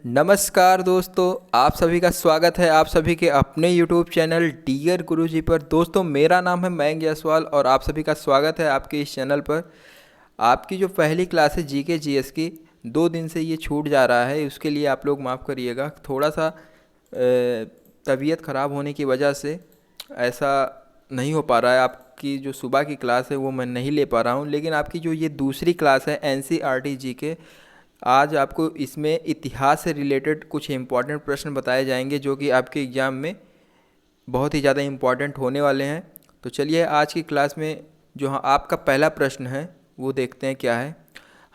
नमस्कार दोस्तों, आप सभी का स्वागत है आप सभी के अपने यूट्यूब चैनल डियर गुरुजी पर। दोस्तों, मेरा नाम है मयंक जायसवाल और आप सभी का स्वागत है आपके इस चैनल पर। आपकी जो पहली क्लास है जीके जीएस की, 2 दिन से ये छूट जा रहा है, उसके लिए आप लोग माफ़ करिएगा। थोड़ा सा तबीयत ख़राब होने की वजह से ऐसा नहीं हो पा रहा है। आपकी जो सुबह की क्लास है वो मैं नहीं ले पा रहा हूँ, लेकिन आपकी जो ये दूसरी क्लास है एनसीईआरटी जीके, आज आपको इसमें इतिहास से रिलेटेड कुछ इम्पॉर्टेंट प्रश्न बताए जाएंगे जो कि आपके एग्ज़ाम में बहुत ही ज़्यादा इम्पॉर्टेंट होने वाले हैं। तो चलिए आज की क्लास में जो आपका पहला प्रश्न है वो देखते हैं क्या है।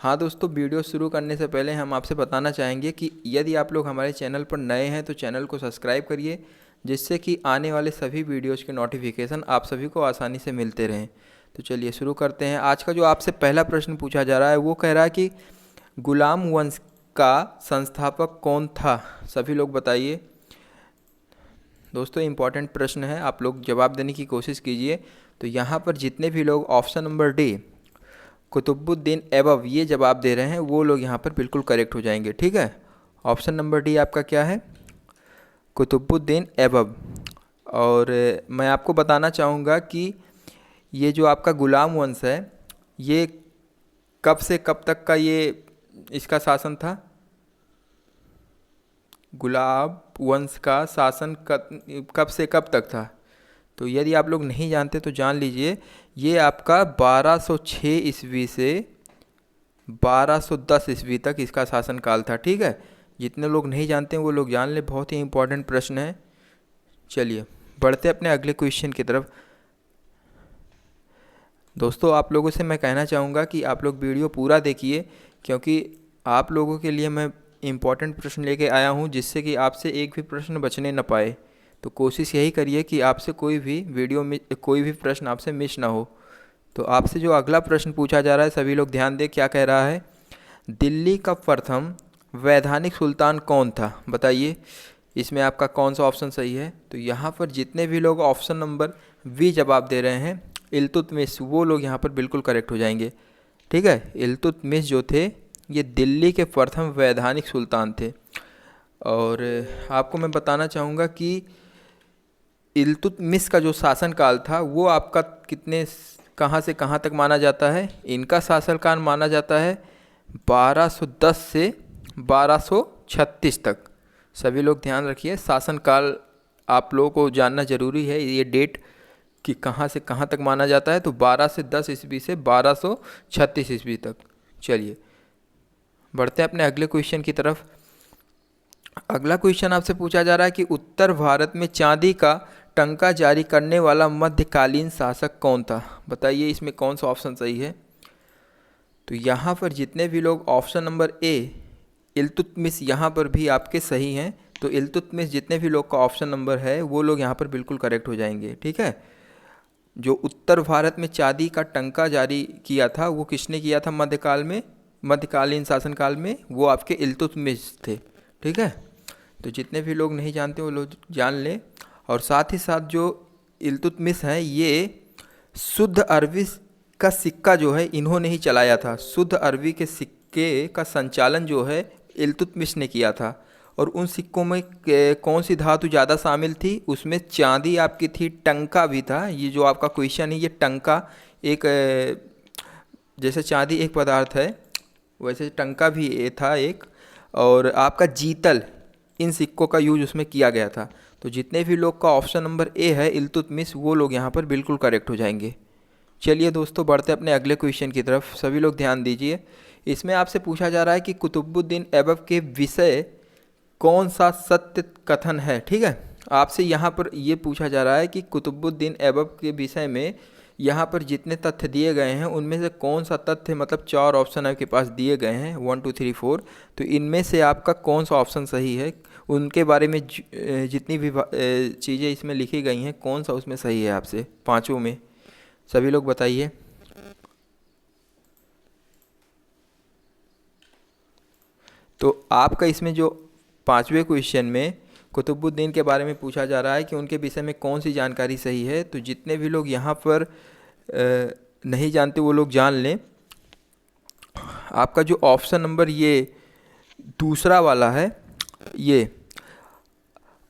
हाँ दोस्तों, वीडियो शुरू करने से पहले हम आपसे बताना चाहेंगे कि यदि आप लोग हमारे चैनल पर नए हैं तो चैनल को सब्सक्राइब करिए, जिससे कि आने वाले सभी वीडियोज़ के नोटिफिकेशन आप सभी को आसानी से मिलते रहें। तो चलिए शुरू करते हैं। आज का जो आपसे पहला प्रश्न पूछा जा रहा है वो कह रहा है कि गुलाम वंश का संस्थापक कौन था? सभी लोग बताइए। दोस्तों, इम्पॉर्टेंट प्रश्न है, आप लोग जवाब देने की कोशिश कीजिए। तो यहाँ पर जितने भी लोग option number D Qutubuddin Aibak ये जवाब दे रहे हैं वो लोग यहाँ पर बिल्कुल करेक्ट हो जाएंगे। ठीक है, ऑप्शन नंबर डी आपका क्या है? कुतुबुद्दीन ऐबक। और मैं आपको बताना चाहूँगा कि ये जो आपका गुलाम वंश है ये कब से कब तक का ये इसका शासन था? गुलाब वंश का शासन कब से कब तक था? तो यदि आप लोग नहीं जानते तो जान लीजिए, ये आपका 1206 ईस्वी से 1210 ईस्वी तक इसका शासनकाल था। ठीक है, जितने लोग नहीं जानते हैं वो लोग जान ले, बहुत ही इंपॉर्टेंट प्रश्न है। चलिए बढ़ते अपने अगले क्वेश्चन की तरफ। दोस्तों, आप लोगों से मैं कहना चाहूँगा कि आप लोग वीडियो पूरा देखिए, क्योंकि आप लोगों के लिए मैं इम्पॉर्टेंट प्रश्न लेके आया हूँ, जिससे कि आपसे एक भी प्रश्न बचने न पाए। तो कोशिश यही करिए कि आपसे कोई भी वीडियो में कोई भी प्रश्न आपसे मिस ना हो। तो आपसे जो अगला प्रश्न पूछा जा रहा है, सभी लोग ध्यान दें क्या कह रहा है। दिल्ली का प्रथम वैधानिक सुल्तान कौन था? बताइए, इसमें आपका कौन सा ऑप्शन सही है? तो यहाँ पर जितने भी लोग ऑप्शन नंबर वी जवाब दे रहे हैं इल्तुतमिश, वो लोग यहाँ पर बिल्कुल करेक्ट हो जाएंगे। ठीक है, इल्तुतमिश जो थे ये दिल्ली के प्रथम वैधानिक सुल्तान थे। और आपको मैं बताना चाहूँगा कि इल्तुतमिश का जो शासनकाल था वो आपका कहाँ से कहाँ तक माना जाता है? इनका शासनकाल माना जाता है 1210 से 1236 तक। सभी लोग ध्यान रखिए, शासनकाल आप लोगों को जानना ज़रूरी है, ये डेट कि कहाँ से कहाँ तक माना जाता है। तो 12 से 10 ईस्वी से 1236 ईस्वी तक। चलिए बढ़ते हैं अपने अगले क्वेश्चन की तरफ। अगला क्वेश्चन आपसे पूछा जा रहा है कि उत्तर भारत में चांदी का टंका जारी करने वाला मध्यकालीन शासक कौन था? बताइए, इसमें कौन सा ऑप्शन सही है? तो यहाँ पर जितने भी लोग ऑप्शन नंबर ए इल्तुतमिश, यहाँ पर भी आपके सही हैं। तो इल्तुतमिश जितने भी लोग का ऑप्शन नंबर है वो लोग यहाँ पर बिल्कुल करेक्ट हो जाएंगे। ठीक है, जो उत्तर भारत में चांदी का टंका जारी किया था वो किसने किया था मध्यकालीन शासनकाल में? वो आपके इल्तुतमिश थे। ठीक है, तो जितने भी लोग नहीं जानते वो लोग जान लें। और साथ ही साथ जो इल्तुतमिश हैं ये शुद्ध अरबी का सिक्का जो है इन्होंने ही चलाया था। शुद्ध अरबी के सिक्के का संचालन जो है इल्तुतमिश ने किया था। और उन सिक्कों में कौन सी धातु ज़्यादा शामिल थी? उसमें चांदी आपकी थी, टंका भी था। ये जो आपका क्वेश्चन है, ये टंका एक जैसे चांदी एक पदार्थ है वैसे टंका भी ये था एक, और आपका जीतल, इन सिक्कों का यूज उसमें किया गया था। तो जितने भी लोग का ऑप्शन नंबर ए है इल्तुतमिश, वो लोग यहाँ पर बिल्कुल करेक्ट हो जाएंगे। चलिए दोस्तों बढ़ते अपने अगले क्वेश्चन की तरफ। सभी लोग ध्यान दीजिए, इसमें आपसे पूछा जा रहा है कि कुतुबुद्दीन ऐबक के विषय कौन सा सत्य कथन है? ठीक है, आपसे यहाँ पर ये पूछा जा रहा है कि कुतुबुद्दीन ऐबक के विषय में यहाँ पर जितने तथ्य दिए गए हैं उनमें से कौन सा तथ्य, मतलब 4 ऑप्शन आपके पास दिए गए हैं 1 2 3 4, तो इनमें से आपका कौन सा ऑप्शन सही है? उनके बारे में जितनी भी चीज़ें इसमें लिखी गई हैं कौन सा उसमें सही है आपसे पाँचों में? सभी लोग बताइए। तो आपका इसमें जो 5वें क्वेश्चन में कुतुबुद्दीन के बारे में पूछा जा रहा है कि उनके विषय में कौन सी जानकारी सही है। तो जितने भी लोग यहाँ पर नहीं जानते वो लोग जान लें, आपका जो ऑप्शन नंबर ये दूसरा वाला है ये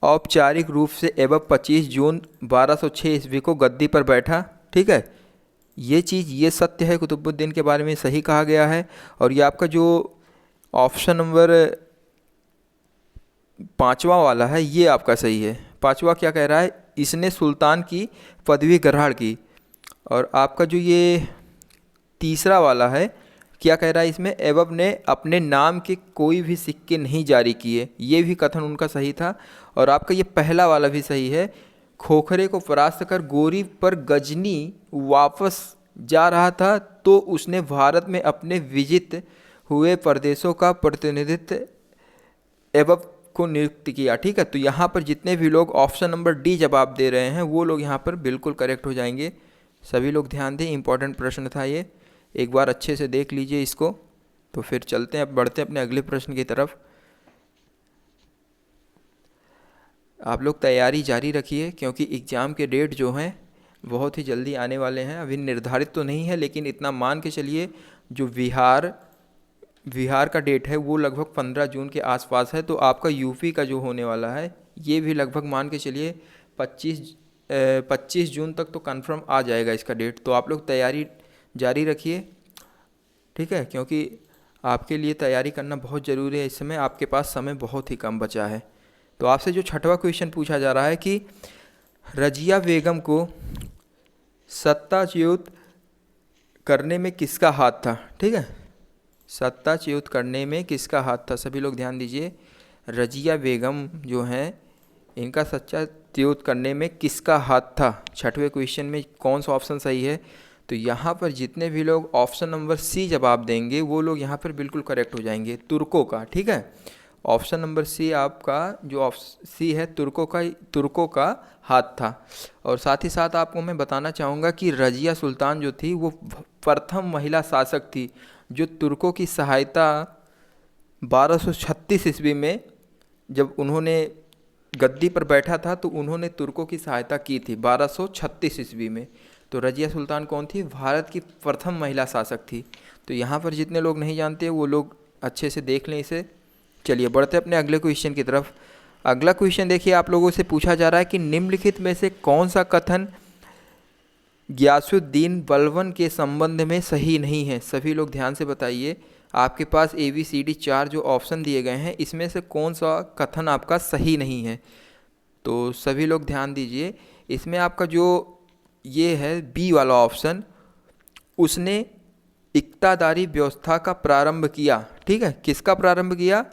औपचारिक रूप से एवं 25 जून 1206 ईस्वी को गद्दी पर बैठा। ठीक है, ये चीज़ ये सत्य है, कुतुबुद्दीन के बारे में सही कहा गया है। और ये आपका जो ऑप्शन नंबर पाँचवा वाला है ये आपका सही है। पाँचवा क्या कह रहा है, इसने सुल्तान की पदवी ग्रहण की। और आपका जो ये तीसरा वाला है क्या कह रहा है इसमें, ऐबक ने अपने नाम के कोई भी सिक्के नहीं जारी किए, ये भी कथन उनका सही था। और आपका ये पहला वाला भी सही है, खोखरे को परास्त कर गोरी पर गजनी वापस जा रहा था तो उसने भारत में अपने विजित हुए प्रदेशों का प्रतिनिधित्व ऐबक को नियुक्त किया। ठीक है, तो यहाँ पर जितने भी लोग ऑप्शन नंबर डी जवाब दे रहे हैं वो लोग यहाँ पर बिल्कुल करेक्ट हो जाएंगे। सभी लोग ध्यान दें, इंपॉर्टेंट प्रश्न था ये, एक बार अच्छे से देख लीजिए इसको। तो फिर चलते हैं, अब बढ़ते हैं अपने अगले प्रश्न की तरफ। आप लोग तैयारी जारी रखिए क्योंकि एग्ज़ाम के डेट जो हैं बहुत ही जल्दी आने वाले हैं। अभी निर्धारित तो नहीं है लेकिन इतना मान के चलिए, जो बिहार का डेट है वो लगभग 15 जून के आसपास है। तो आपका यूपी का जो होने वाला है ये भी लगभग मान के चलिए 25 जून तक तो कंफर्म आ जाएगा इसका डेट। तो आप लोग तैयारी जारी रखिए, ठीक है, क्योंकि आपके लिए तैयारी करना बहुत ज़रूरी है। इस समय आपके पास समय बहुत ही कम बचा है। तो आपसे जो छठवां क्वेश्चन पूछा जा रहा है कि रजिया बेगम को सत्ताच्युत करने में किसका हाथ था। ठीक है, सत्ताच्युत करने में किसका हाथ था, सभी लोग ध्यान दीजिए। रजिया बेगम जो हैं इनका सत्ताच्युत करने में किसका हाथ था, छठवें क्वेश्चन में कौन सा ऑप्शन सही है। तो यहाँ पर जितने भी लोग ऑप्शन नंबर सी जवाब देंगे वो लोग यहाँ पर बिल्कुल करेक्ट हो जाएंगे, तुर्कों का। ठीक है, ऑप्शन नंबर सी आपका जो ऑप्शन सी है तुर्कों का हाथ था। और साथ ही साथ आपको मैं बताना चाहूँगा कि रजिया सुल्तान जो थी वो प्रथम महिला शासक थी जो तुर्कों की सहायता 1236 ईस्वी में जब उन्होंने गद्दी पर बैठा था तो उन्होंने तुर्कों की सहायता की थी 1236 ईस्वी में। तो रजिया सुल्तान कौन थी, भारत की प्रथम महिला शासक थी। तो यहाँ पर जितने लोग नहीं जानते वो लोग अच्छे से देख लें इसे। चलिए बढ़ते अपने अगले क्वेश्चन की तरफ। अगला क्वेश्चन देखिए, आप लोगों से पूछा जा रहा है कि निम्नलिखित में से कौन सा कथन गियासुद्दीन बलबन के संबंध में सही नहीं है। सभी लोग ध्यान से बताइए, आपके पास ABCD 4 जो ऑप्शन दिए गए हैं इसमें से कौन सा कथन आपका सही नहीं है। तो सभी लोग ध्यान दीजिए, इसमें आपका जो ये है बी वाला ऑप्शन, उसने इक्तादारी व्यवस्था का प्रारंभ किया। ठीक है, किसका प्रारंभ किया,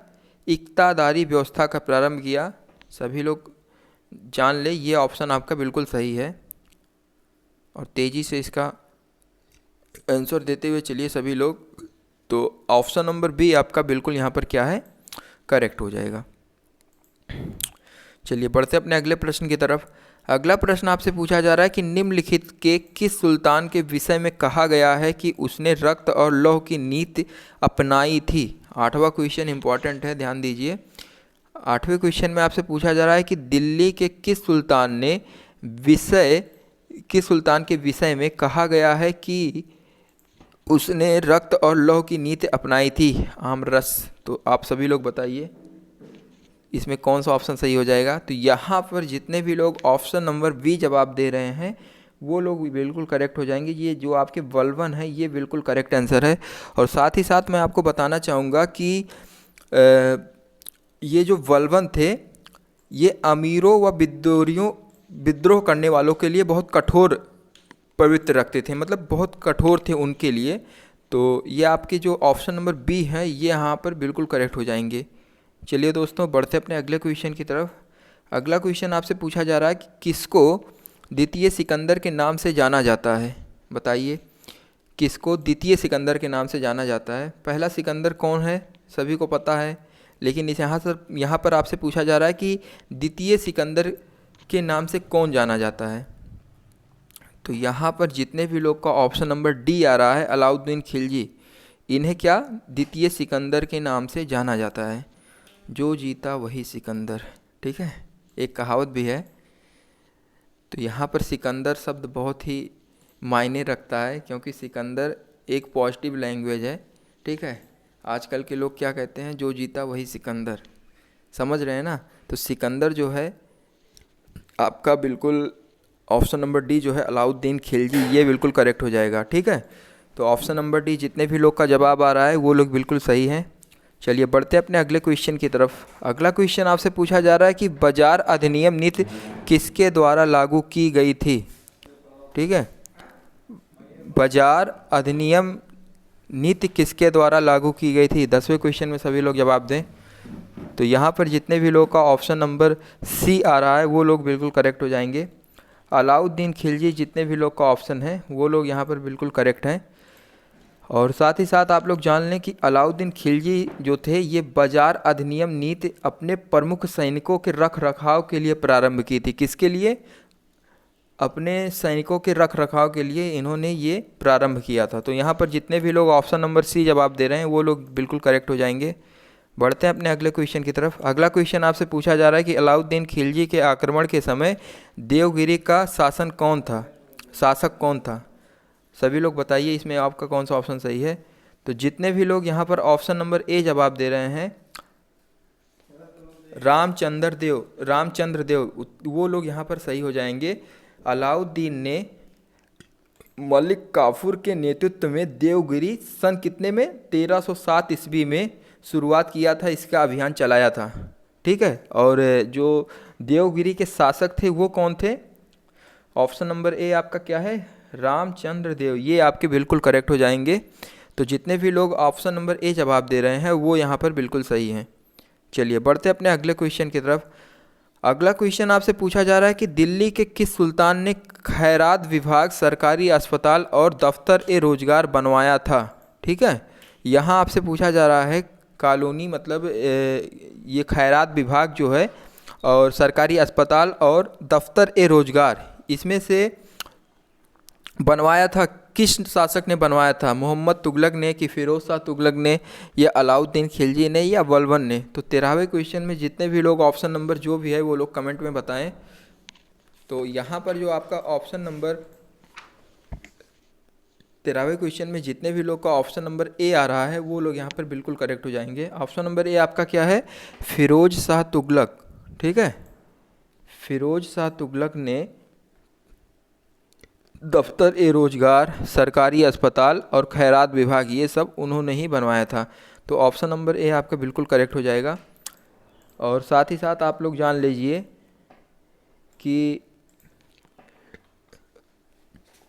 इक्तादारी व्यवस्था का प्रारंभ किया। सभी लोग जान ले ये ऑप्शन आपका बिल्कुल सही है। और तेज़ी से इसका आंसर देते हुए चलिए सभी लोग। तो ऑप्शन नंबर बी आपका बिल्कुल यहाँ पर क्या है, करेक्ट हो जाएगा। चलिए बढ़ते अपने अगले प्रश्न की तरफ। अगला प्रश्न आपसे पूछा जा रहा है कि निम्नलिखित के किस सुल्तान के विषय में कहा गया है कि उसने रक्त और लौह की नीति अपनाई थी। आठवां क्वेश्चन इंपॉर्टेंट है, ध्यान दीजिए। आठवें क्वेश्चन में आपसे पूछा जा रहा है कि दिल्ली के किस सुल्तान के विषय में कहा गया है कि उसने रक्त और लौह की नीति अपनाई थी। आमरस। तो आप सभी लोग बताइए इसमें कौन सा ऑप्शन सही हो जाएगा। तो यहाँ पर जितने भी लोग ऑप्शन नंबर बी जवाब दे रहे हैं वो लोग बिल्कुल करेक्ट हो जाएंगे। ये जो आपके बलबन है ये बिल्कुल करेक्ट आंसर है। और साथ ही साथ मैं आपको बताना चाहूँगा कि ये जो बलबन थे ये अमीरों व विद्रोह करने वालों के लिए बहुत कठोर प्रवृत्ति रखते थे, मतलब बहुत कठोर थे उनके लिए। तो ये आपके जो ऑप्शन नंबर बी है ये यहाँ पर बिल्कुल करेक्ट हो जाएंगे। चलिए दोस्तों बढ़ते अपने अगले क्वेश्चन की तरफ। अगला क्वेश्चन आपसे पूछा जा रहा है कि किसको द्वितीय सिकंदर के नाम से जाना जाता है। बताइए किसको द्वितीय सिकंदर के नाम से जाना जाता है। पहला सिकंदर कौन है सभी को पता है, लेकिन इस यहाँ पर आपसे पूछा जा रहा है कि द्वितीय सिकंदर के नाम से कौन जाना जाता है। तो यहाँ पर जितने भी लोग का ऑप्शन नंबर डी आ रहा है, अलाउद्दीन खिलजी, इन्हें क्या द्वितीय सिकंदर के नाम से जाना जाता है। जो जीता वही सिकंदर, ठीक है, एक कहावत भी है। तो यहाँ पर सिकंदर शब्द बहुत ही मायने रखता है क्योंकि सिकंदर एक पॉजिटिव लैंग्वेज है। ठीक है, आजकल के लोग क्या कहते हैं, जो जीता वही सिकंदर। समझ रहे हैं ना। तो सिकंदर जो है आपका बिल्कुल ऑप्शन नंबर डी जो है अलाउद्दीन खिलजी, ये बिल्कुल करेक्ट हो जाएगा। ठीक है, तो ऑप्शन नंबर डी जितने भी लोग का जवाब आ रहा है वो लोग बिल्कुल सही हैं। चलिए बढ़ते हैं अपने अगले क्वेश्चन की तरफ। अगला क्वेश्चन आपसे पूछा जा रहा है कि बाजार अधिनियम नीति किसके द्वारा लागू की गई थी। ठीक है, बाजार अधिनियम नीति किसके द्वारा लागू की गई थी, 10वें क्वेश्चन में सभी लोग जवाब दें। तो यहाँ पर जितने भी लोग का ऑप्शन नंबर सी आ रहा है वो लोग बिल्कुल करेक्ट हो जाएंगे। अलाउद्दीन खिलजी जितने भी लोग का ऑप्शन है वो लोग यहाँ पर बिल्कुल करेक्ट हैं। और साथ ही साथ आप लोग जान लें कि अलाउद्दीन खिलजी जो थे ये बाजार अधिनियम नीति अपने प्रमुख सैनिकों के रख रखाव के लिए प्रारंभ की थी। किसके लिए, अपने सैनिकों के रख रखाव के लिए इन्होंने ये प्रारंभ किया था। तो यहाँ पर जितने भी लोग ऑप्शन नंबर सी जवाब दे रहे हैं वो लोग बिल्कुल करेक्ट हो जाएंगे। बढ़ते हैं अपने अगले क्वेश्चन की तरफ। अगला क्वेश्चन आपसे पूछा जा रहा है कि अलाउद्दीन खिलजी के आक्रमण के समय देवगिरी का शासक कौन था। सभी लोग बताइए इसमें आपका कौन सा ऑप्शन सही है। तो जितने भी लोग यहाँ पर ऑप्शन नंबर ए जवाब दे रहे हैं रामचंद्र देव, वो लोग यहाँ पर सही हो जाएंगे। अलाउद्दीन ने मलिक काफूर के नेतृत्व में देवगिरी सन कितने में 1307 ईस्वी में शुरुआत किया था, इसका अभियान चलाया था। ठीक है, और जो देवगिरी के शासक थे वो कौन थे, ऑप्शन नंबर ए आपका क्या है, रामचंद्र देव, ये आपके बिल्कुल करेक्ट हो जाएंगे। तो जितने भी लोग ऑप्शन नंबर ए जवाब दे रहे हैं वो यहाँ पर बिल्कुल सही हैं। चलिए बढ़ते अपने अगले क्वेश्चन की तरफ। अगला क्वेश्चन आपसे पूछा जा रहा है कि दिल्ली के किस सुल्तान ने खैरात विभाग, सरकारी अस्पताल और दफ्तर ए रोजगार बनवाया था। ठीक है, यहाँ आपसे पूछा जा रहा है कॉलोनी मतलब ये खैरात विभाग जो है और सरकारी अस्पताल और दफ्तर ए रोजगार, इसमें से बनवाया था किस शासक ने बनवाया था, मोहम्मद तुगलक ने कि फिरोज शाह तुगलक ने या अलाउद्दीन खिलजी ने या बलबन ने। तो 13वें क्वेश्चन में जितने भी लोग ऑप्शन नंबर जो भी है वो लोग कमेंट में बताएं। तो यहाँ पर जो आपका ऑप्शन नंबर 13वें क्वेश्चन में जितने भी लोग का ऑप्शन नंबर ए आ रहा है वो लोग यहाँ पर बिल्कुल करेक्ट हो जाएंगे। ऑप्शन नंबर ए आपका क्या है, फिरोज शाह तुगलक। ठीक है, फिरोज शाह तुगलक ने दफ्तर ए रोजगार, सरकारी अस्पताल और खैरात विभाग ये सब उन्होंने ही बनवाया था। तो ऑप्शन नंबर ए आपका बिल्कुल करेक्ट हो जाएगा। और साथ ही साथ आप लोग जान लीजिए कि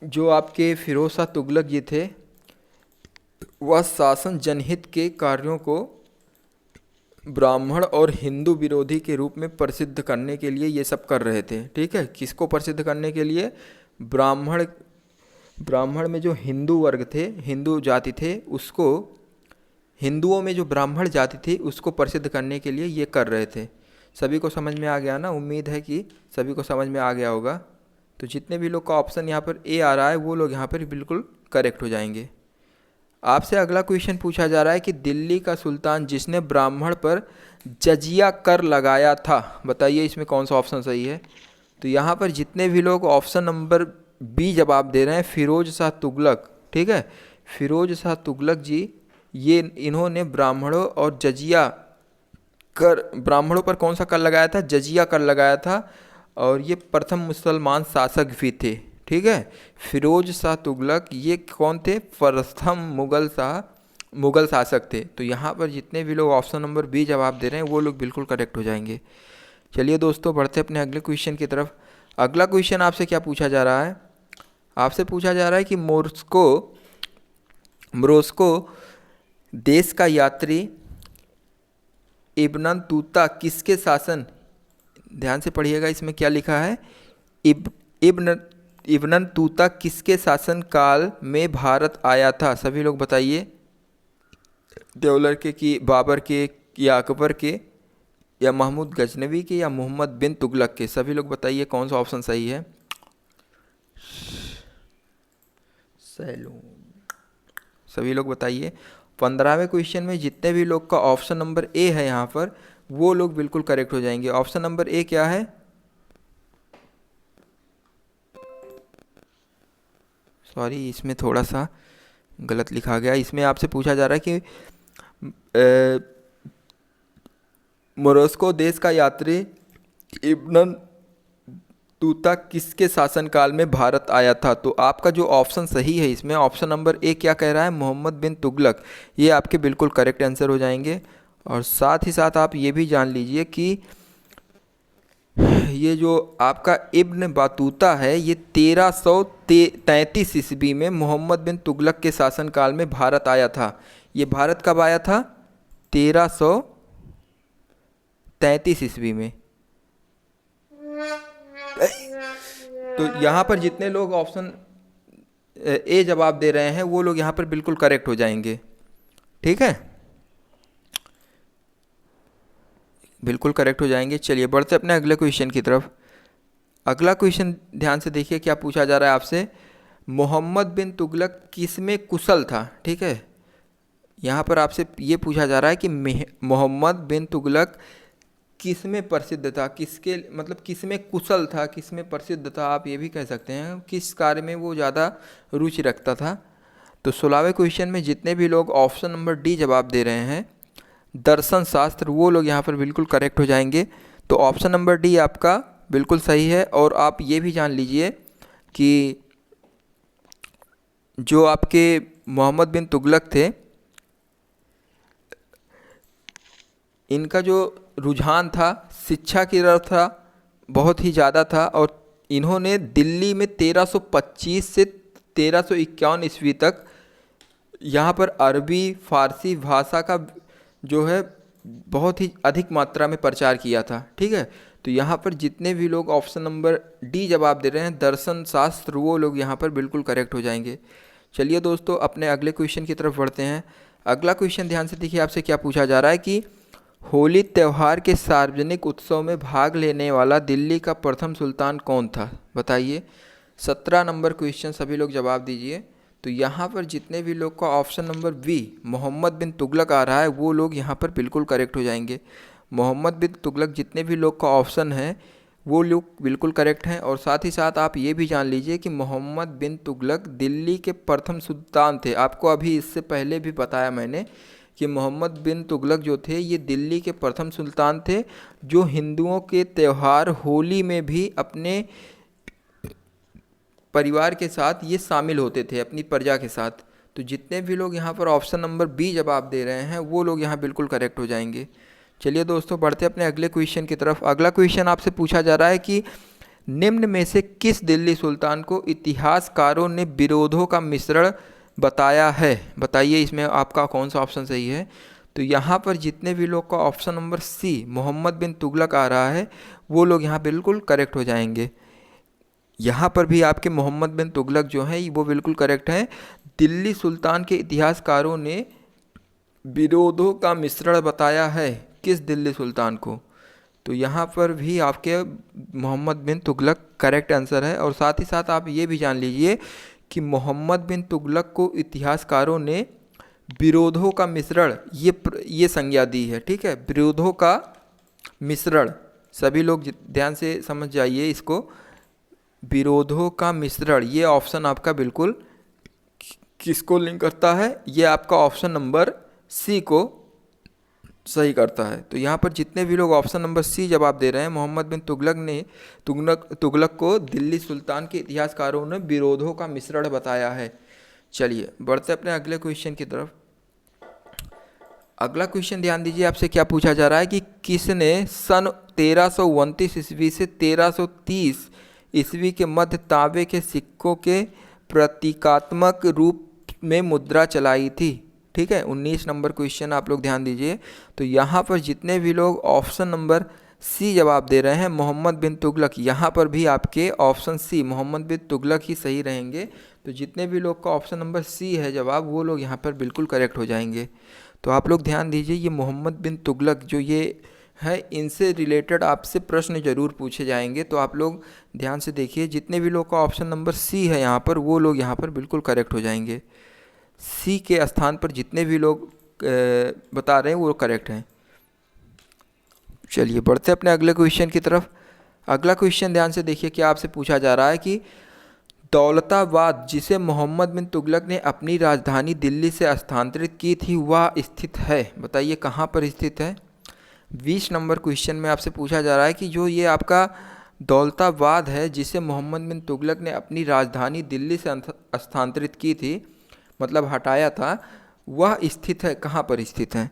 जो आपके फिरोज शाह तुगलक जी थे वह शासन जनहित के कार्यों को ब्राह्मण और हिंदू विरोधी के रूप में प्रसिद्ध करने के लिए ये सब कर रहे थे। ठीक है, किसको प्रसिद्ध करने के लिए, ब्राह्मण में जो हिंदू वर्ग थे, हिंदू जाति थे, उसको हिंदुओं में जो ब्राह्मण जाति थी उसको प्रसिद्ध करने के लिए ये कर रहे थे। सभी को समझ में आ गया ना, उम्मीद है कि सभी को समझ में आ गया होगा। तो जितने भी लोग का ऑप्शन यहाँ पर ए आ रहा है वो लोग यहाँ पर बिल्कुल करेक्ट हो जाएंगे। आपसे अगला क्वेश्चन पूछा जा रहा है कि दिल्ली का सुल्तान जिसने ब्राह्मण पर जजिया कर लगाया था, बताइए इसमें कौन सा ऑप्शन सही है। तो यहाँ पर जितने भी लोग ऑप्शन नंबर बी जवाब दे रहे हैं, फिरोज शाह तुगलक। ठीक है, फिरोज शाह तुगलक जी ये इन्होंने ब्राह्मणों और जजिया कर, ब्राह्मणों पर कौन सा कर लगाया था, जजिया कर लगाया था, और ये प्रथम मुसलमान शासक भी थे। ठीक है, फिरोज शाह तुगलक ये कौन थे, प्रथम मुग़ल शासक थे। तो यहाँ पर जितने भी लोग ऑप्शन नंबर बी जवाब दे रहे हैं वो लोग बिल्कुल करेक्ट हो जाएंगे। चलिए दोस्तों बढ़ते अपने अगले क्वेश्चन की तरफ। अगला क्वेश्चन आपसे क्या पूछा जा रहा है, आपसे पूछा जा रहा है कि मोरस्को देश का यात्री इब्न तूता किसके शासन, ध्यान से पढ़िएगा इसमें क्या लिखा है, इब्न तूता किसके शासन काल में भारत आया था। सभी लोग बताइए, देवलर के कि बाबर के या अकबर के या महमूद गजनवी के या मोहम्मद बिन तुगलक के। सभी लोग बताइए कौन सा ऑप्शन सही है। सभी लोग बताइए। 15वें क्वेश्चन में जितने भी लोग का ऑप्शन नंबर ए है यहाँ पर वो लोग बिल्कुल करेक्ट हो जाएंगे। ऑप्शन नंबर ए क्या है, सॉरी इसमें थोड़ा सा गलत लिखा गया। इसमें आपसे पूछा जा रहा है कि मोरस्को देश का यात्री इब्न तूता किसके शासनकाल में भारत आया था? तो आपका जो ऑप्शन सही है इसमें ऑप्शन नंबर ए क्या कह रहा है, मोहम्मद बिन तुगलक। ये आपके बिल्कुल करेक्ट आंसर हो जाएंगे। और साथ ही साथ आप ये भी जान लीजिए कि ये जो आपका इब्न बातूता है ये 1333 ईस्वी में मोहम्मद बिन तुगलक के शासनकाल में भारत आया था। ये भारत कब आया था? 1333 ईस्वी में। तो यहाँ पर जितने लोग ऑप्शन ए जवाब दे रहे हैं वो लोग यहाँ पर बिल्कुल करेक्ट हो जाएंगे। ठीक है, बिल्कुल करेक्ट हो जाएंगे। चलिए बढ़ते अपने अगले क्वेश्चन की तरफ। अगला क्वेश्चन ध्यान से देखिए क्या पूछा जा रहा है आपसे। मोहम्मद बिन तुगलक किसमें कुशल था? ठीक है, यहाँ पर आपसे ये पूछा जा रहा है कि मोहम्मद बिन तुगलक किसमें प्रसिद्ध था, किसके मतलब किसमें कुशल था, किसमें प्रसिद्ध था, आप ये भी कह सकते हैं किस कार्य में वो ज़्यादा रुचि रखता था। तो 16वें क्वेश्चन में जितने भी लोग ऑप्शन नंबर डी जवाब दे रहे हैं दर्शन शास्त्र, वो लोग यहाँ पर बिल्कुल करेक्ट हो जाएंगे। तो ऑप्शन नंबर डी आपका बिल्कुल सही है। और आप ये भी जान लीजिए कि जो आपके मोहम्मद बिन तुगलक थे इनका जो रुझान था शिक्षा की तरफ था, बहुत ही ज़्यादा था। और इन्होंने दिल्ली में 1325 से 1351 ईस्वी तक यहाँ पर अरबी फारसी भाषा का जो है बहुत ही अधिक मात्रा में प्रचार किया था। ठीक है, तो यहाँ पर जितने भी लोग ऑप्शन नंबर डी जवाब दे रहे हैं दर्शन शास्त्र, वो लोग यहाँ पर बिल्कुल करेक्ट हो जाएंगे। चलिए दोस्तों अपने अगले क्वेश्चन की तरफ बढ़ते हैं। अगला क्वेश्चन ध्यान से देखिए आपसे क्या पूछा जा रहा है कि होली त्यौहार के सार्वजनिक उत्सव में भाग लेने वाला दिल्ली का प्रथम सुल्तान कौन था? बताइए। 17 नंबर क्वेश्चन, सभी लोग जवाब दीजिए। तो यहाँ पर जितने भी लोग का ऑप्शन नंबर बी मोहम्मद बिन तुगलक आ रहा है वो लोग यहाँ पर बिल्कुल करेक्ट हो जाएंगे। मोहम्मद बिन तुगलक जितने भी लोग का ऑप्शन है वो लोग बिल्कुल करेक्ट हैं। और साथ ही साथ आप ये भी जान लीजिए कि मोहम्मद बिन तुगलक दिल्ली के प्रथम सुल्तान थे। आपको अभी इससे पहले भी बताया मैंने कि मोहम्मद बिन तुगलक जो थे ये दिल्ली के प्रथम सुल्तान थे जो हिंदुओं के त्यौहार होली में भी अपने परिवार के साथ ये शामिल होते थे, अपनी प्रजा के साथ। तो जितने भी लोग यहाँ पर ऑप्शन नंबर बी जवाब दे रहे हैं वो लोग यहाँ बिल्कुल करेक्ट हो जाएंगे। चलिए दोस्तों बढ़ते अपने अगले क्वेश्चन की तरफ। अगला क्वेश्चन आपसे पूछा जा रहा है कि निम्न में से किस दिल्ली सुल्तान को इतिहासकारों ने विरोधों का मिश्रण बताया है? बताइए इसमें आपका कौन सा ऑप्शन सही है। तो यहाँ पर जितने भी लोग का ऑप्शन नंबर सी मोहम्मद बिन तुगलक आ रहा है वो लोग यहाँ बिल्कुल करेक्ट हो जाएंगे। यहाँ पर भी आपके मोहम्मद बिन तुगलक जो हैं वो बिल्कुल करेक्ट हैं। दिल्ली सुल्तान के इतिहासकारों ने विरोधों का मिश्रण बताया है किस दिल्ली सुल्तान को? तो यहाँ पर भी आपके मोहम्मद बिन तुगलक करेक्ट आंसर है। और साथ ही साथ आप ये भी जान लीजिए कि मोहम्मद बिन तुगलक को इतिहासकारों ने विरोधों का मिश्रण ये संज्ञा दी है। ठीक है, विरोधों का मिश्रण, सभी लोग ध्यान से समझ जाइए इसको। विरोधों का मिश्रण ये ऑप्शन आपका बिल्कुल किसको लिंक करता है? ये आपका ऑप्शन नंबर सी को सही करता है। तो यहाँ पर जितने भी लोग ऑप्शन नंबर सी जवाब दे रहे हैं मोहम्मद बिन तुगलक को दिल्ली सुल्तान के इतिहासकारों ने विरोधों का मिश्रण बताया है। चलिए बढ़ते अपने अगले क्वेश्चन की तरफ। अगला क्वेश्चन ध्यान दीजिए आपसे क्या पूछा जा रहा है कि किसने सन 1329 ईस्वी से 1330 ईस्वी के मध्य तांबे के सिक्कों के प्रतीकात्मक रूप में मुद्रा चलाई थी? ठीक है, 19 नंबर क्वेश्चन आप लोग ध्यान दीजिए। तो यहाँ पर जितने भी लोग ऑप्शन नंबर सी जवाब दे रहे हैं मोहम्मद बिन तुगलक, यहाँ पर भी आपके ऑप्शन सी मोहम्मद बिन तुगलक ही सही रहेंगे। तो जितने भी लोग का ऑप्शन नंबर सी है जवाब वो लोग यहाँ पर बिल्कुल करेक्ट हो जाएंगे। तो आप लोग ध्यान दीजिए ये मोहम्मद बिन तुगलक जो ये है इनसे रिलेटेड आपसे प्रश्न जरूर पूछे जाएंगे। तो आप लोग ध्यान से देखिए जितने भी लोग का ऑप्शन नंबर सी है यहाँ पर वो लोग यहाँ पर बिल्कुल करेक्ट हो जाएंगे। सी के स्थान पर जितने भी लोग बता रहे हैं वो करेक्ट हैं। चलिए बढ़ते अपने अगले क्वेश्चन की तरफ। अगला क्वेश्चन ध्यान से देखिए क्या आपसे पूछा जा रहा है कि दौलताबाद जिसे मोहम्मद बिन तुगलक ने अपनी राजधानी दिल्ली से स्थानांतरित की थी वह स्थित है? बताइए कहाँ पर स्थित है? 20 नंबर क्वेश्चन में आपसे पूछा जा रहा है कि जो ये आपका दौलताबाद है, जिसे मोहम्मद बिन तुगलक ने अपनी राजधानी दिल्ली से स्थानांतरित की थी, मतलब हटाया था, वह स्थित है कहाँ पर स्थित है।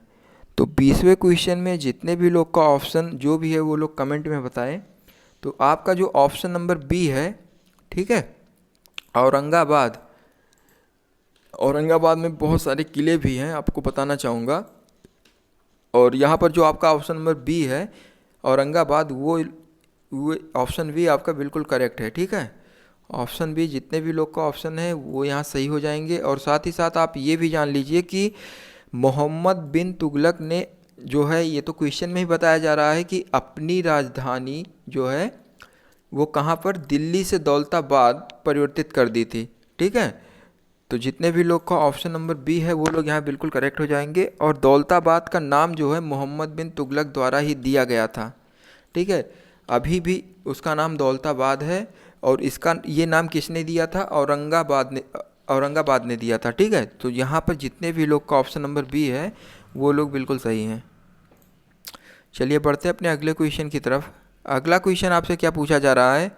तो 20वें क्वेश्चन में जितने भी लोग का ऑप्शन जो भी है वो लोग कमेंट में बताएं। तो आपका जो ऑप्शन नंबर बी है, ठीक है, औरंगाबाद। औरंगाबाद में बहुत सारे किले भी हैं, आपको बताना चाहूँगा। और यहाँ पर जो आपका ऑप्शन नंबर बी है औरंगाबाद, वो ऑप्शन बी आपका बिल्कुल करेक्ट है, ठीक है। ऑप्शन बी जितने भी लोग का ऑप्शन है वो यहाँ सही हो जाएंगे। और साथ ही साथ आप ये भी जान लीजिए कि मोहम्मद बिन तुगलक ने जो है, ये तो क्वेश्चन में ही बताया जा रहा है कि अपनी राजधानी जो है वो कहाँ पर, दिल्ली से दौलताबाद परिवर्तित कर दी थी, ठीक है। तो जितने भी लोग का ऑप्शन नंबर बी है वो लोग यहाँ बिल्कुल करेक्ट हो जाएंगे। और दौलताबाद का नाम जो है मोहम्मद बिन तुगलक द्वारा ही दिया गया था, ठीक है। अभी भी उसका नाम दौलताबाद है। और इसका ये नाम किसने दिया था, औरंगाबाद ने दिया था, ठीक है। तो यहाँ पर जितने भी लोग का ऑप्शन नंबर बी है वो लोग बिल्कुल सही हैं। चलिए बढ़ते हैं अपने अगले क्वेश्चन की तरफ। अगला क्वेश्चन आपसे क्या पूछा जा रहा है,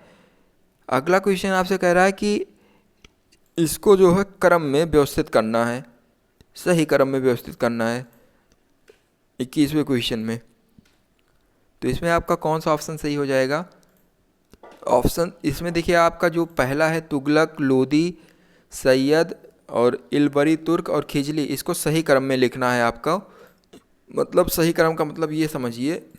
अगला क्वेश्चन आपसे कह रहा है कि इसको जो है क्रम में व्यवस्थित करना है, सही क्रम में व्यवस्थित करना है 21वें क्वेश्चन में। तो इसमें आपका कौन सा ऑप्शन सही हो जाएगा। ऑप्शन इसमें देखिए, आपका जो पहला है तुगलक, लोदी, सैयद और इलबरी तुर्क और खिजली, इसको सही क्रम में लिखना है आपका। मतलब सही क्रम का मतलब ये समझिए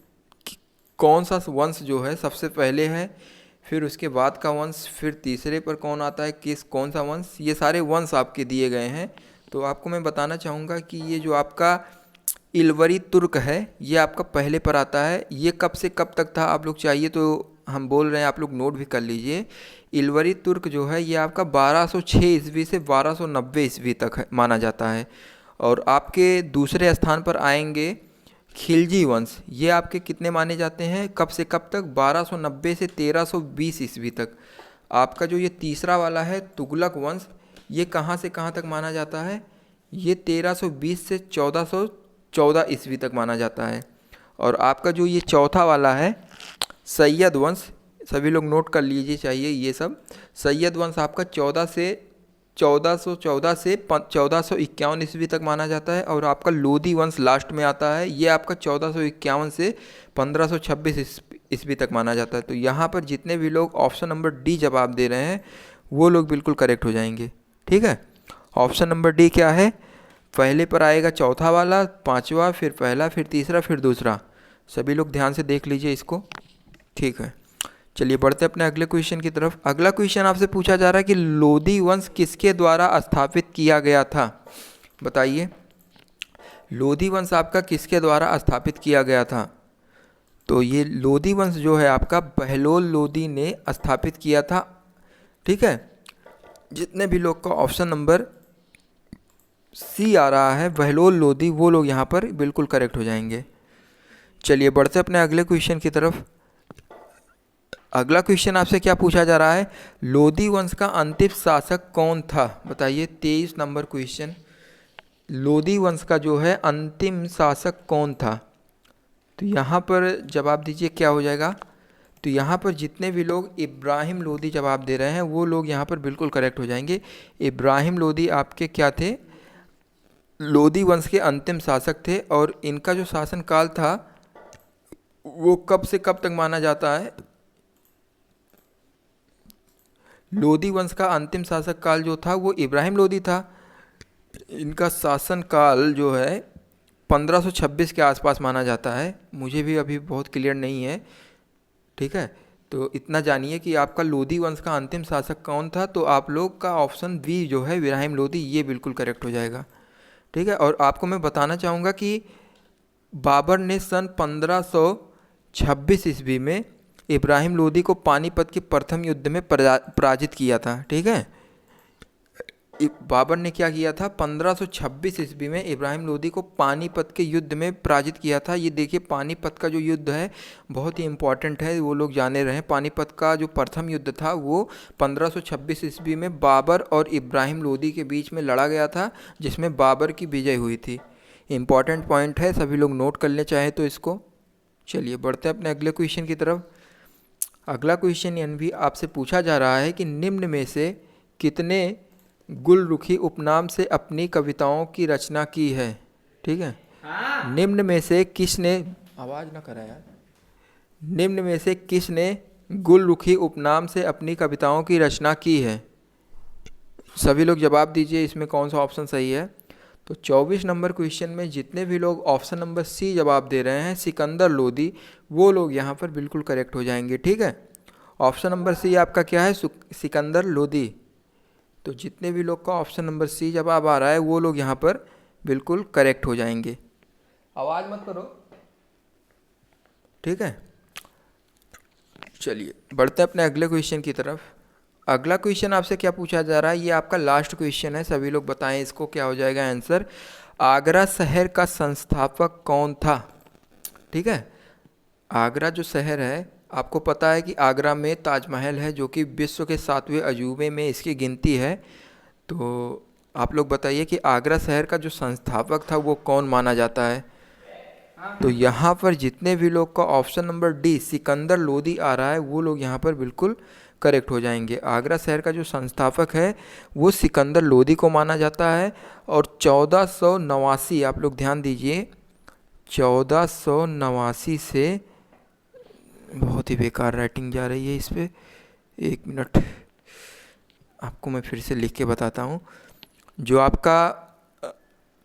कि कौन सा वंश जो है सबसे पहले है, फिर उसके बाद का वंश, फिर तीसरे पर कौन आता है, कौन सा वंश, ये सारे वंश आपके दिए गए हैं। तो आपको मैं बताना चाहूँगा कि ये जो आपका इलवरी तुर्क है ये आपका पहले पर आता है। ये कब से कब तक था, आप लोग चाहिए तो हम बोल रहे हैं, आप लोग नोट भी कर लीजिए। इलवरी तुर्क जो है ये आपका 1206 ईस्वी से 1290 ईस्वी तक है, माना जाता है। और आपके दूसरे स्थान पर आएंगे खिलजी वंश, ये आपके कितने माने जाते हैं, कब से कब तक, 1290 से 1320 ईस्वी तक। आपका जो ये तीसरा वाला है तुगलक वंश, ये कहाँ से कहाँ तक माना जाता है, ये 1320 से 1414 ईस्वी तक माना जाता है। और आपका जो ये चौथा वाला है सैयद वंश, सभी लोग नोट कर लीजिए चाहिए ये सब। सैयद वंश आपका 1414 से 1451 ईस्वी तक माना जाता है। और आपका लोदी वंश लास्ट में आता है, ये आपका 1451 से 1526 ईस्वी तक माना जाता है। तो यहाँ पर जितने भी लोग ऑप्शन नंबर डी जवाब दे रहे हैं वो लोग बिल्कुल करेक्ट हो जाएंगे, ठीक है। ऑप्शन नंबर डी क्या है, पहले पर आएगा चौथा वाला, पांचवा, फिर पहला, फिर तीसरा, फिर दूसरा। सभी लोग ध्यान से देख लीजिए इसको, ठीक है। चलिए बढ़ते अपने अगले क्वेश्चन की तरफ। अगला क्वेश्चन आपसे पूछा जा रहा है कि लोदी वंश किसके द्वारा स्थापित किया गया था, बताइए। लोदी वंश आपका किसके द्वारा स्थापित किया गया था। तो ये लोदी वंश जो है आपका बहलोल लोदी ने स्थापित किया था, ठीक है। जितने भी लोग का ऑप्शन नंबर सी आ रहा है बहलोल लोदी, वो लोग यहाँ पर बिल्कुल करेक्ट हो जाएंगे। चलिए बढ़ते अपने अगले क्वेश्चन की तरफ। अगला क्वेश्चन आपसे क्या पूछा जा रहा है, लोदी वंश का अंतिम शासक कौन था, बताइए। 23 नंबर क्वेश्चन, लोदी वंश का जो है अंतिम शासक कौन था। तो यहाँ पर जवाब दीजिए क्या हो जाएगा। तो यहाँ पर जितने भी लोग इब्राहिम लोदी जवाब दे रहे हैं वो लोग यहाँ पर बिल्कुल करेक्ट हो जाएंगे। इब्राहिम लोदी आपके क्या थे, लोदी वंश के अंतिम शासक थे। और इनका जो शासनकाल था वो कब से कब तक माना जाता है, लोदी वंश का अंतिम शासक काल जो था वो इब्राहिम लोदी था। इनका शासन काल जो है 1526 के आसपास माना जाता है, मुझे भी अभी बहुत क्लियर नहीं है, ठीक है। तो इतना जानिए कि आपका लोदी वंश का अंतिम शासक कौन था। तो आप लोग का ऑप्शन बी जो है इब्राहिम लोदी, ये बिल्कुल करेक्ट हो जाएगा, ठीक है। और आपको मैं बताना चाहूँगा कि बाबर ने सन 1526 ईस्वी में इब्राहिम लोदी को पानीपत के प्रथम युद्ध में पराजित किया था, ठीक है। बाबर ने क्या किया था, 1526 ईस्वी में इब्राहिम लोदी को पानीपत के युद्ध में पराजित किया था। ये देखिए पानीपत का जो युद्ध है बहुत ही इम्पॉर्टेंट है, वो लोग जाने रहे। पानीपत का जो प्रथम युद्ध था वो 1526 ईस्वी में बाबर और इब्राहिम लोदी के बीच में लड़ा गया था, जिसमें बाबर की विजय हुई थी। इम्पॉर्टेंट पॉइंट है, सभी लोग नोट कर लें चाहे तो इसको। चलिए बढ़ते हैं अपने अगले क्वेश्चन की तरफ। अगला क्वेश्चन यानी भी आपसे पूछा जा रहा है कि निम्न में से कितने गुलरुखी उपनाम से अपनी कविताओं की रचना की है। ठीक है, निम्न में से किसने, आवाज़ ना करा यार, निम्न में से किसने गुलरुखी उपनाम से अपनी कविताओं की रचना की है। सभी लोग जवाब दीजिए इसमें कौन सा ऑप्शन सही है। तो 24 नंबर क्वेश्चन में जितने भी लोग ऑप्शन नंबर सी जवाब दे रहे हैं सिकंदर लोदी, वो लोग यहाँ पर बिल्कुल करेक्ट हो जाएंगे। ठीक है, ऑप्शन नंबर सी आपका क्या है, सिकंदर लोदी। तो जितने भी लोग का ऑप्शन नंबर सी जवाब आ रहा है वो लोग यहाँ पर बिल्कुल करेक्ट हो जाएंगे। आवाज़ मत करो। ठीक है, चलिए बढ़ते हैं अपने अगले क्वेश्चन की तरफ। अगला क्वेश्चन आपसे क्या पूछा जा रहा है, ये आपका लास्ट क्वेश्चन है, सभी लोग बताएं इसको क्या हो जाएगा आंसर। आगरा शहर का संस्थापक कौन था। ठीक है, आगरा जो शहर है, आपको पता है कि आगरा में ताजमहल है जो कि विश्व के 7वें अजूबे में इसकी गिनती है। तो आप लोग बताइए कि आगरा शहर का जो संस्थापक था वो कौन माना जाता है। तो यहाँ पर जितने भी लोग का option number D Sikandar Lodi आ रहा है वो लोग यहाँ पर बिल्कुल करेक्ट हो जाएंगे। आगरा शहर का जो संस्थापक है वो सिकंदर लोदी को माना जाता है। और 1489, आप लोग ध्यान दीजिए, 1489 से, बहुत ही बेकार राइटिंग जा रही है इस पर, एक मिनट आपको मैं फिर से लिख के बताता हूँ। जो आपका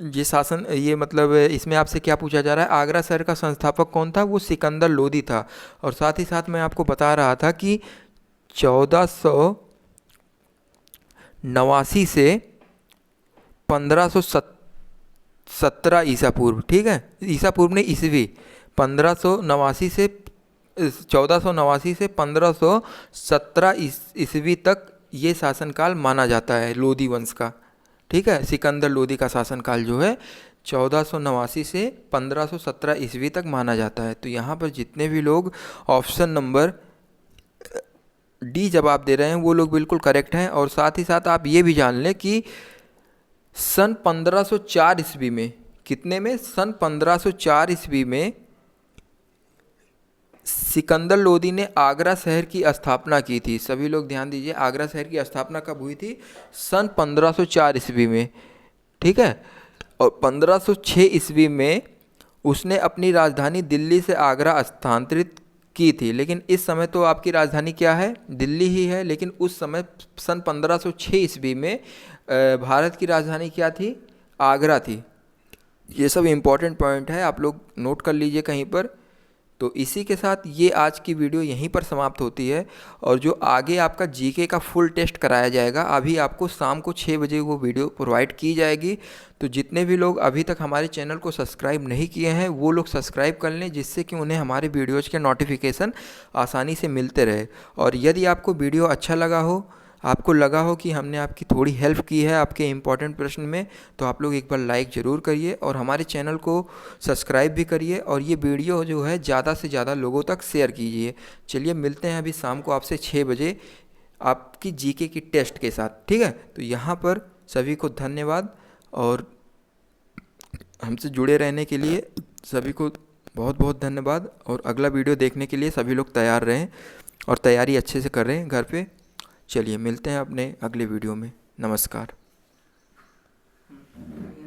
ये शासन, ये मतलब इसमें आपसे क्या पूछा जा रहा है, आगरा शहर का संस्थापक कौन था, वो सिकंदर लोदी था। और साथ ही साथ मैं आपको बता रहा था कि 1489 से 1517 ईसा पूर्व। ठीक है, ईसा पूर्व नहीं, ईसवी। 1589 से 1489 से 1517 ईस्वी तक ये शासनकाल माना जाता है लोदी वंश का। ठीक है, सिकंदर लोदी का शासनकाल जो है 1489 से 1517 ईस्वी तक माना जाता है। तो यहाँ पर जितने भी लोग ऑप्शन नंबर डी जवाब दे रहे हैं वो लोग बिल्कुल करेक्ट हैं। और साथ ही साथ आप ये भी जान लें कि सन 1504 ईस्वी में, कितने में, सन 1504 ईस्वी में सिकंदर लोदी ने आगरा शहर की स्थापना की थी। सभी लोग ध्यान दीजिए, आगरा शहर की स्थापना कब हुई थी, सन 1504 ईस्वी में। ठीक है, और 1506 ईस्वी में उसने अपनी राजधानी दिल्ली से आगरा स्थानांतरित की थी। लेकिन इस समय तो आपकी राजधानी क्या है, दिल्ली ही है। लेकिन उस समय सन 1506 ईस्वी में भारत की राजधानी क्या थी, आगरा थी। ये सब इम्पोर्टेंट पॉइंट है, आप लोग नोट कर लीजिए कहीं पर। तो इसी के साथ ये आज की वीडियो यहीं पर समाप्त होती है। और जो आगे आपका जीके का फुल टेस्ट कराया जाएगा, अभी आपको शाम को 6 बजे वो वीडियो प्रोवाइड की जाएगी। तो जितने भी लोग अभी तक हमारे चैनल को सब्सक्राइब नहीं किए हैं वो लोग सब्सक्राइब कर लें, जिससे कि उन्हें हमारे वीडियोज़ के नोटिफिकेशन आसानी से मिलते रहे। और यदि आपको वीडियो अच्छा लगा हो, आपको लगा हो कि हमने आपकी थोड़ी हेल्प की है आपके इम्पोर्टेंट प्रश्न में, तो आप लोग एक बार लाइक ज़रूर करिए और हमारे चैनल को सब्सक्राइब भी करिए। और ये वीडियो जो है ज़्यादा से ज़्यादा लोगों तक शेयर कीजिए। चलिए मिलते हैं अभी शाम को आपसे 6 बजे आपकी जीके की टेस्ट के साथ। ठीक है, तो यहाँ पर सभी को धन्यवाद और हमसे जुड़े रहने के लिए सभी को बहुत बहुत धन्यवाद। और अगला वीडियो देखने के लिए सभी लोग तैयार रहें और तैयारी अच्छे से कर रहे हैं घर पे। चलिए मिलते हैं अपने अगले वीडियो में। नमस्कार।